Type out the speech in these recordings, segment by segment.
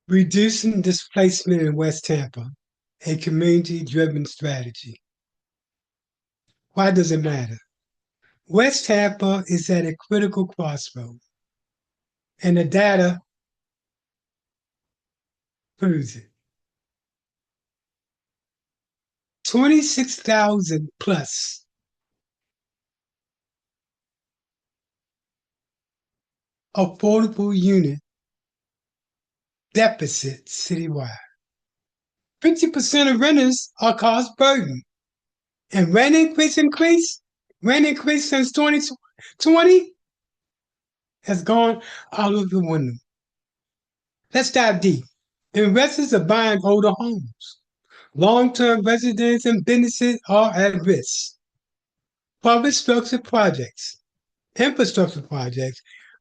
Reducing displacement in West Tampa, a community-driven strategy. Why does it matter? West Tampa is at a critical crossroad, and the data proves it. 26,000 plus affordable unit deficit citywide. 50% of renters are cost burden. And rent increase since 2020 has gone out of the window. Let's dive deep. Investors are buying older homes. Long-term residents and businesses are at risk. Infrastructure projects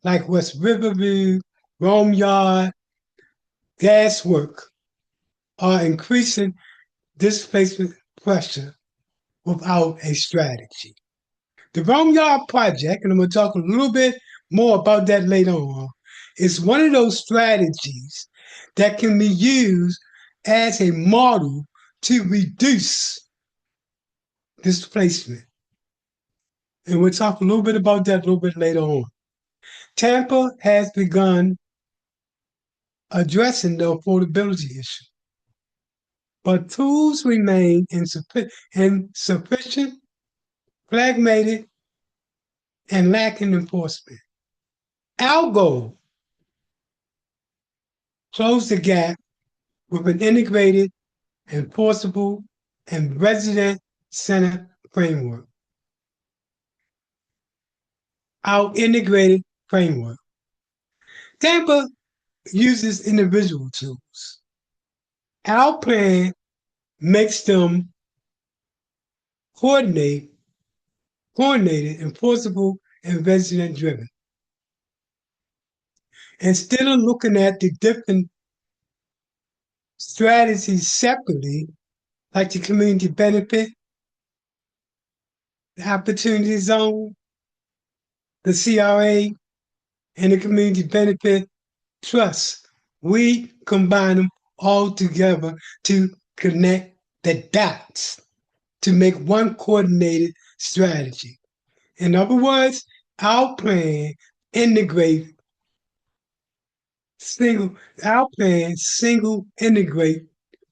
like West Riverview, Rome Yard, gas work are increasing displacement pressure without a strategy. The Rome Yard project, and I'm going to talk a little bit more about that later on, is one of those strategies that can be used as a model to reduce displacement. And we'll talk a little bit about that a little bit later on. Tampa has begun addressing the affordability issue, but tools remain insufficient, fragmented, and lacking enforcement. Our goal, close the gap with an integrated, enforceable, and resident-centered framework. Our integrated framework. Tampa uses individual tools. Our plan makes them coordinated, enforceable, and resident-driven. Instead of looking at the different strategies separately, like the community benefit, the opportunity zone, the CRA, and the community benefit trust, we combine them all together to connect the dots to make one coordinated strategy. In other words, our plan integrate single integrate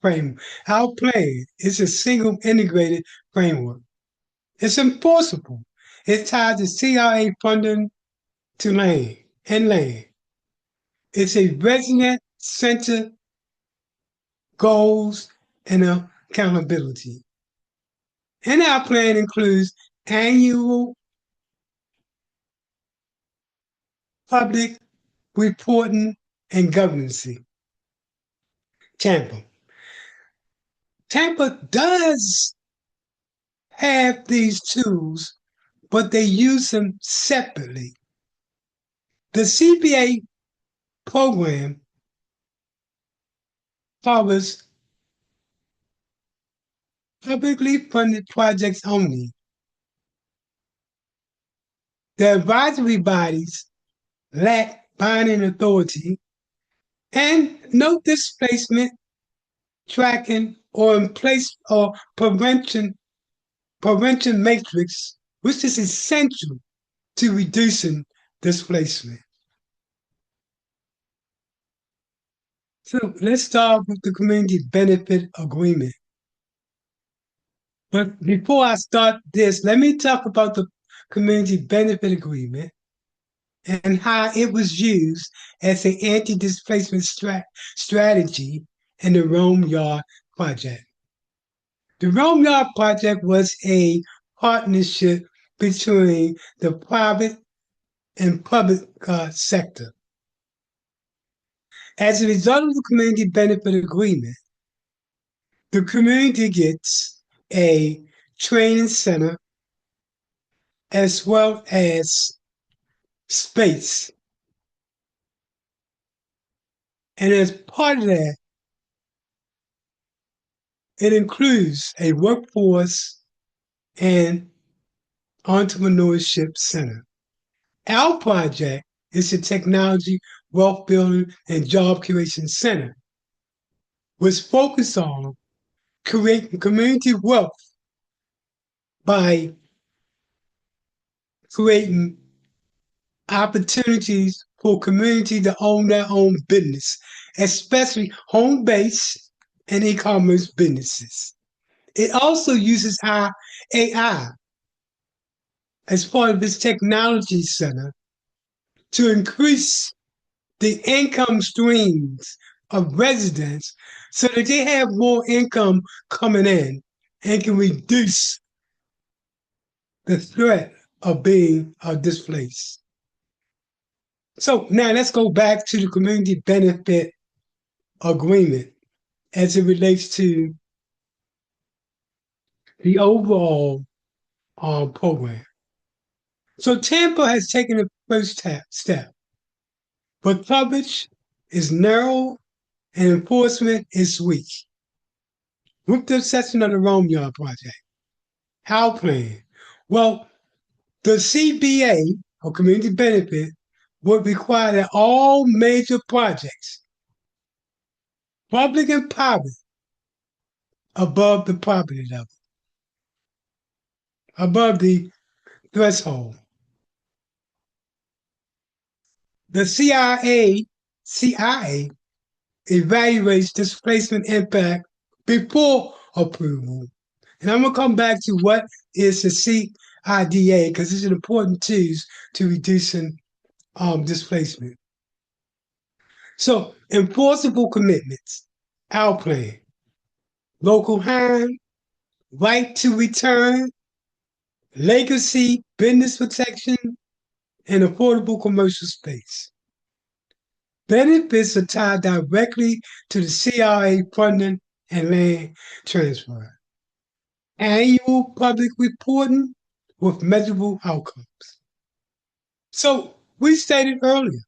framework. Our plan is a single integrated framework. It's enforceable. It ties the CRA funding to land. It's a resident-centered goals and accountability. And our plan includes annual public reporting and governance. Tampa does have these tools, but they use them separately. The CBA program covers publicly funded projects only. The advisory bodies lack binding authority and no displacement tracking or in place or prevention matrix, which is essential to reducing displacement. So let's start with the community benefit agreement. But before I start this, let me talk about the community benefit agreement and how it was used as an anti-displacement strategy in the Rome Yard project. The Rome Yard project was a partnership between the private and public sector. As a result of the community benefit agreement, the community gets a training center as well as space. And as part of that, it includes a workforce and entrepreneurship center. Our project is a technology, wealth building, and job creation center. was focused on creating community wealth by creating opportunities for community to own their own business, especially home-based and e-commerce businesses. It also uses our AI as part of its technology center to increase the income streams of residents so that they have more income coming in and can reduce the threat of being displaced. So now let's go back to the community benefit agreement as it relates to the overall program. So Tampa has taken the first step, but coverage is narrow and enforcement is weak. With the exception of the Rome Yard project, how plan? Well, the CBA, or community benefit, would require that all major projects, public and private, above the property level, above the threshold. The CIA evaluates displacement impact before approval. And I'm going to come back to what is the CIDA because it's an important tool to reducing displacement. So, enforceable commitments, our plan, local harm, right to return, legacy, business protection, and affordable commercial space. Benefits are tied directly to the CRA funding and land transfer. Annual public reporting with measurable outcomes. So we stated earlier,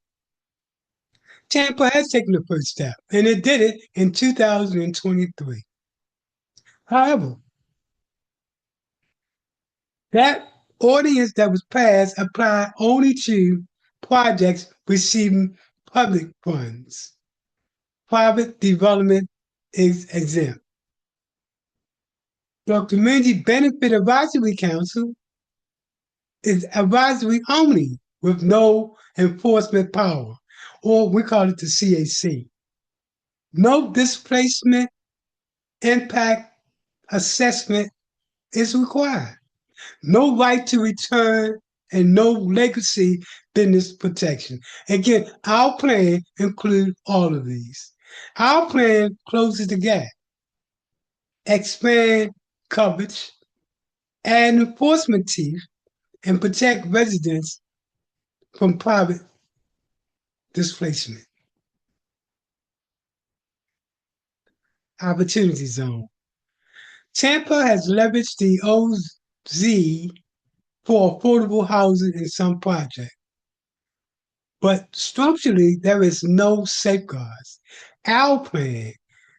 Tampa has taken the first step, and it did it in 2023. However, that ordinance that was passed applied only to projects receiving public funds. Private development is exempt. The Community Benefit Advisory Council is advisory only with no enforcement power, or we call it the CAC. No displacement impact assessment is required. No right to return and no legacy business protection. Again, our plan includes all of these. Our plan closes the gap, expand coverage, add enforcement teeth, and protect residents from private displacement. Opportunity zone. Tampa has leveraged the OZ for affordable housing in some projects, but structurally there is no safeguards. Our plan,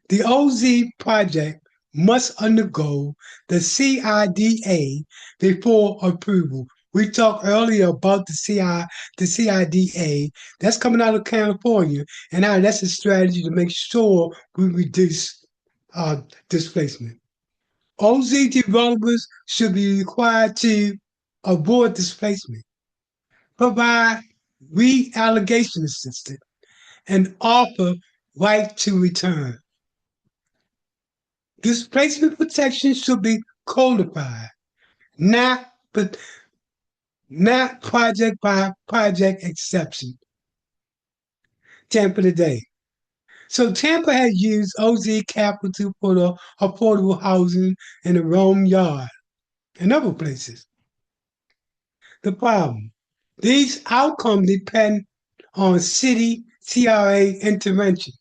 the OZ project, must undergo the CIDA before approval. We talked earlier about the CIDA. That's coming out of California, and now that's a strategy to make sure we reduce displacement. OZ developers should be required to avoid displacement, provide reallocation assistance, and offer right to return. Displacement protection should be codified, not project by project exception. Tampa today. So Tampa has used OZ capital for the affordable housing in the Rome Yard and other places. The problem, these outcomes depend on city CRA intervention,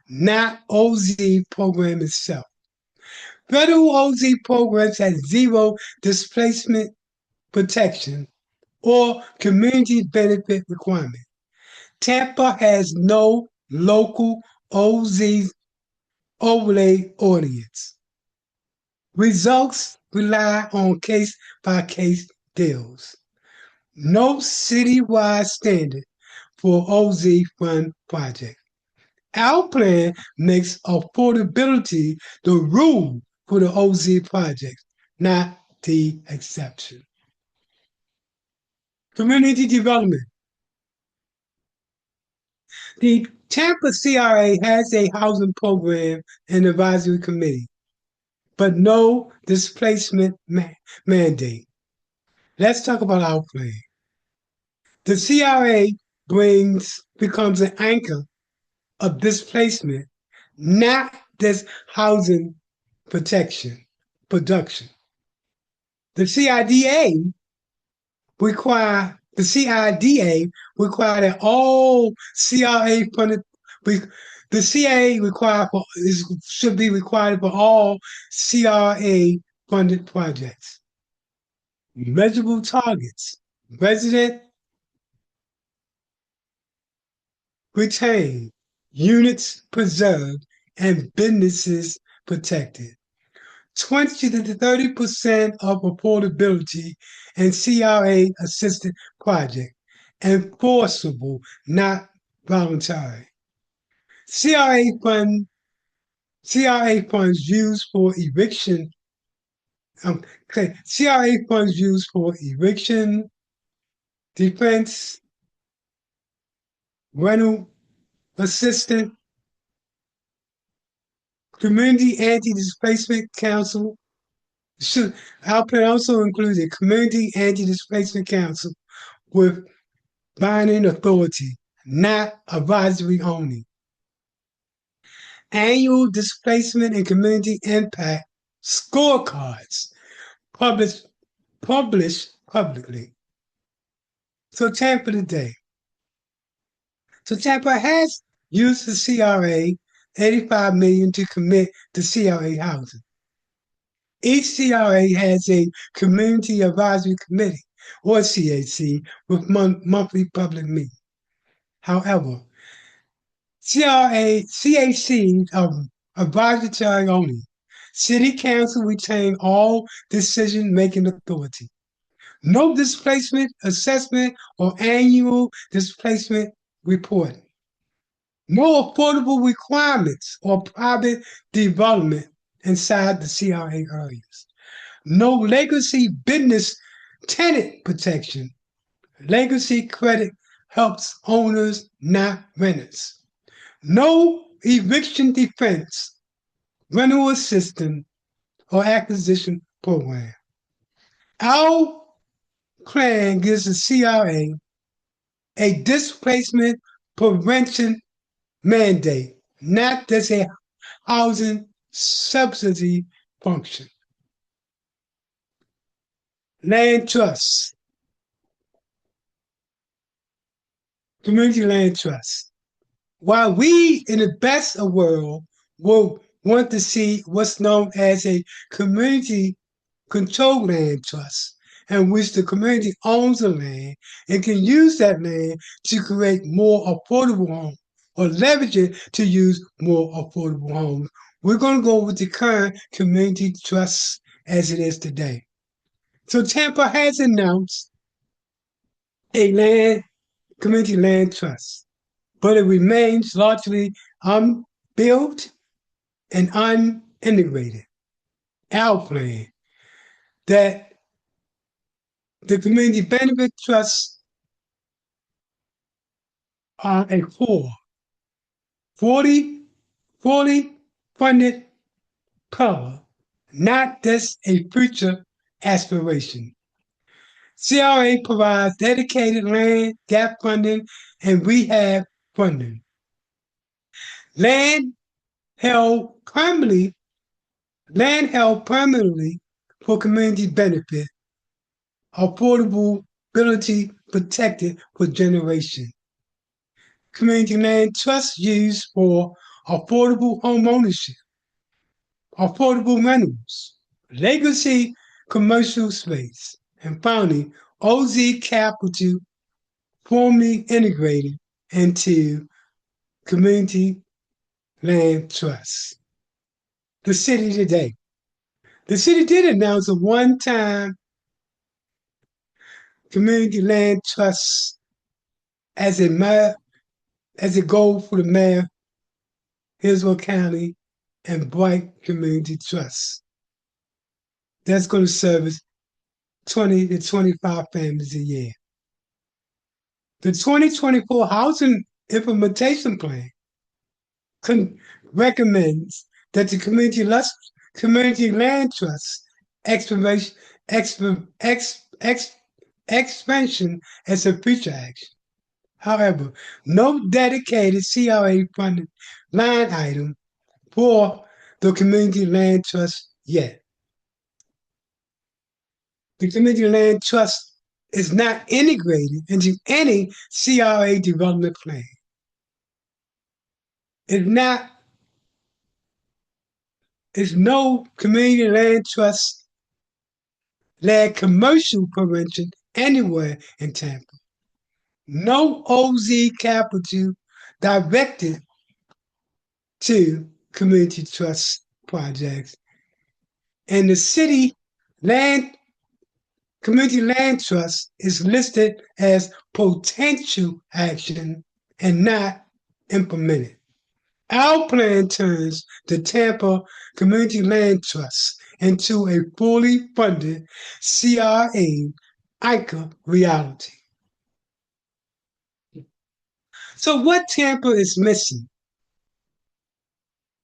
not OZ program itself. Federal OZ programs have zero displacement protection or community benefit requirement. Tampa has no local OZ overlay ordinance. Results rely on case-by-case deals. No citywide standard for OZ fund projects. Our plan makes affordability the rule for the OZ project, not the exception. Community development. The Tampa CRA has a housing program and advisory committee, but no displacement mandate. Let's talk about our plan. The CRA becomes an anchor of displacement, not this housing production. The CIDA require that all CRA funded the CIA should be required for all CRA funded projects. Measurable targets. Resident retained, units preserved, and businesses protected. 20 to 30% of affordability and CRA assisted project, enforceable, not voluntary. CRA funds used for eviction. CRA funds used for eviction, defense, rental assistance, community anti-displacement council. Our plan also includes a community anti-displacement council with binding authority, not advisory only. Annual displacement and community impact scorecards published publicly. So Tampa today. So Tampa has used the CRA $85 million to commit to CRA housing. Each CRA has a community advisory committee, or CAC, with monthly public meetings. However, CACs are advisory only. City Council retain all decision-making authority. No displacement assessment or annual displacement reporting. No affordable requirements or private development inside the CRA areas. No legacy business tenant protection. Legacy credit helps owners, not renters. No eviction defense, rental assistance, or acquisition program. Our plan gives the CRA a displacement prevention mandate, not just a housing subsidy function. Land trusts, community land trusts. While we in the best of world will want to see what's known as a community controlled land trust, in which the community owns the land and can use that land to create more affordable homes or leverage it to use more affordable homes. We're going to go with the current community trust as it is today. So Tampa has announced a community land trust, but it remains largely unbuilt and unintegrated. Our plan that the community benefit trusts are a core, fully funded pillar, not just a future aspiration. CRA provides dedicated land gap funding and rehab funding. Land held permanently for community benefit, affordability protected for generations. Community land trusts used for affordable home ownership, affordable rentals, legacy commercial space, and finally, OZ Capital formally integrated into community land trusts. The city today. The city did announce a one-time community land trust as a goal for the mayor Hillsborough County, and Bright Community Trust. That's going to service 20 to 25 families a year. The 2024 Housing Implementation Plan recommends that the community land trust expansion, expansion as a future action. However, no dedicated CRA funded line item for the community land trust yet. The community land trust is not integrated into any CRA development plan. It's no community land trust led commercial prevention anywhere in Tampa. No OZ capital directed to community trust projects. And the city community land trust is listed as potential action and not implemented. Our plan turns the Tampa Community Land Trust into a fully funded CRA ICA reality. So what Tampa is missing?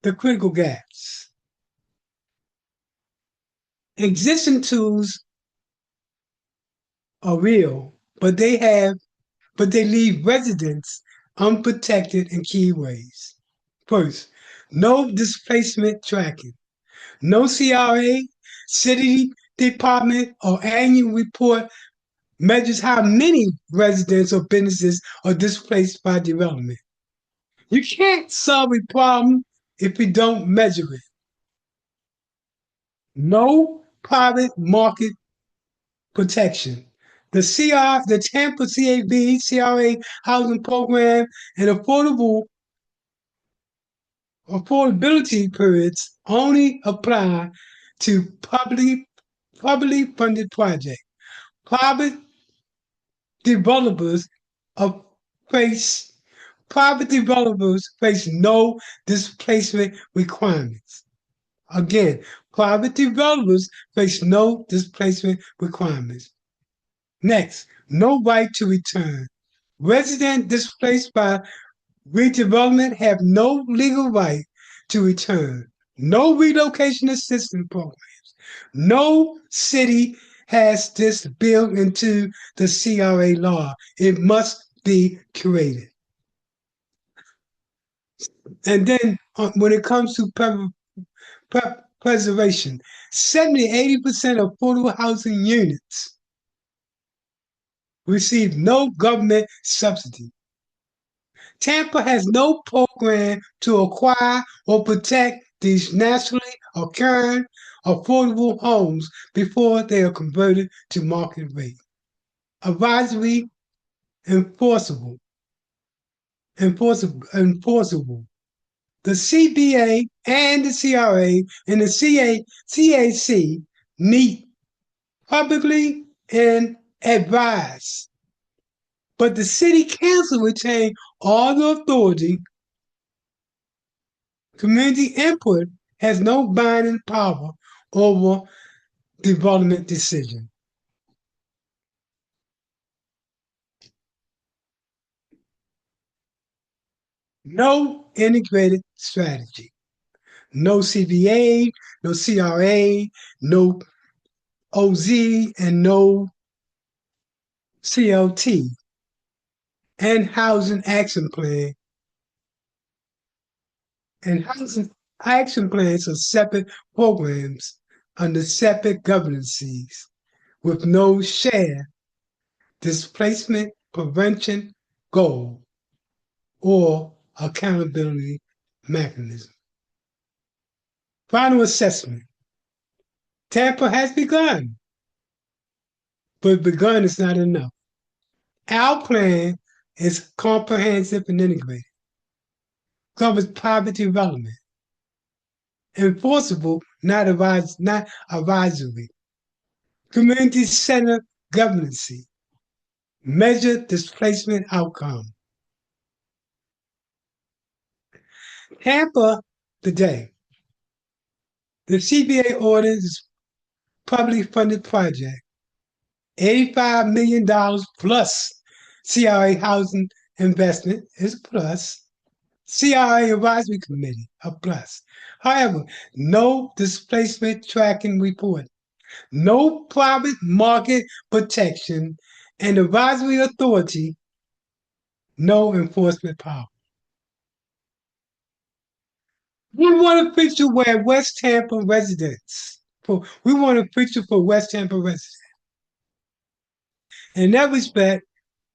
The critical gaps. Existing tools are real, but they leave residents unprotected in key ways. First, no displacement tracking. No CRA, city department, or annual report measures how many residents or businesses are displaced by development. You can't solve a problem if you don't measure it. No private market protection. The Tampa CAB, CRA housing program, and affordability periods only apply to publicly funded projects. Private developers face no displacement requirements. Again, private developers face no displacement requirements. Next, no right to return. Residents displaced by redevelopment have no legal right to return. No relocation assistance programs. No city has this built into the CRA law. It must be created. And then when it comes to preservation, 70-80% of affordable housing units receive no government subsidy. Tampa has no program to acquire or protect these naturally occurring affordable homes before they are converted to market rate. Advisory enforceable. The CBA and the CRA and the CAC meet publicly and advise. But the city council retains all the authority. Community input has no binding power over development decision. No integrated strategy. No CBA, no CRA, no OZ, and no CLT. And housing action plan. And housing action plans are separate programs under separate governances with no shared displacement prevention goal or accountability mechanism. Final assessment. Tampa has begun, but begun is not enough. Our plan is comprehensive and integrated, covers private development, enforceable, not advisory, community-centered governance, measure displacement outcome. Tampa today, the CBA orders publicly funded project, $85 million plus CRA housing investment is a plus. CRA advisory committee, a plus. However, no displacement tracking report, no private market protection, and advisory authority, no enforcement power. We want a picture where West Tampa residents, we want a picture for West Tampa residents. In that respect,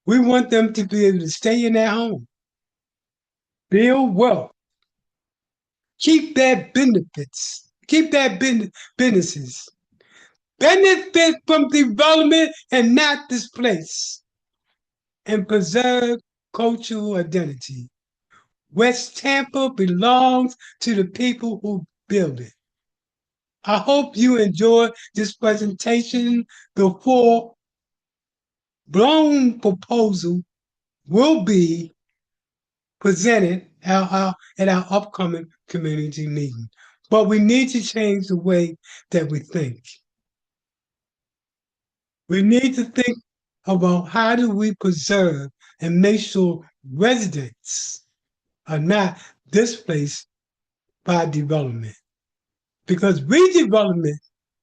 we want them to be able to stay in their home, build wealth, keep their benefits, keep their businesses, benefit from development and not displace, and preserve cultural identity. West Tampa belongs to the people who build it. I hope you enjoyed this presentation. The full blown proposal will be presented at our upcoming community meeting. But we need to change the way that we think. We need to think about how do we preserve and make sure residents are not displaced by development. Because redevelopment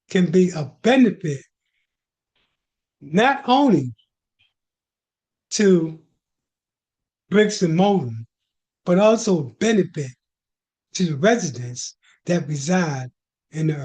can be a benefit not only to bricks and mortar, but also benefit to the residents that reside in the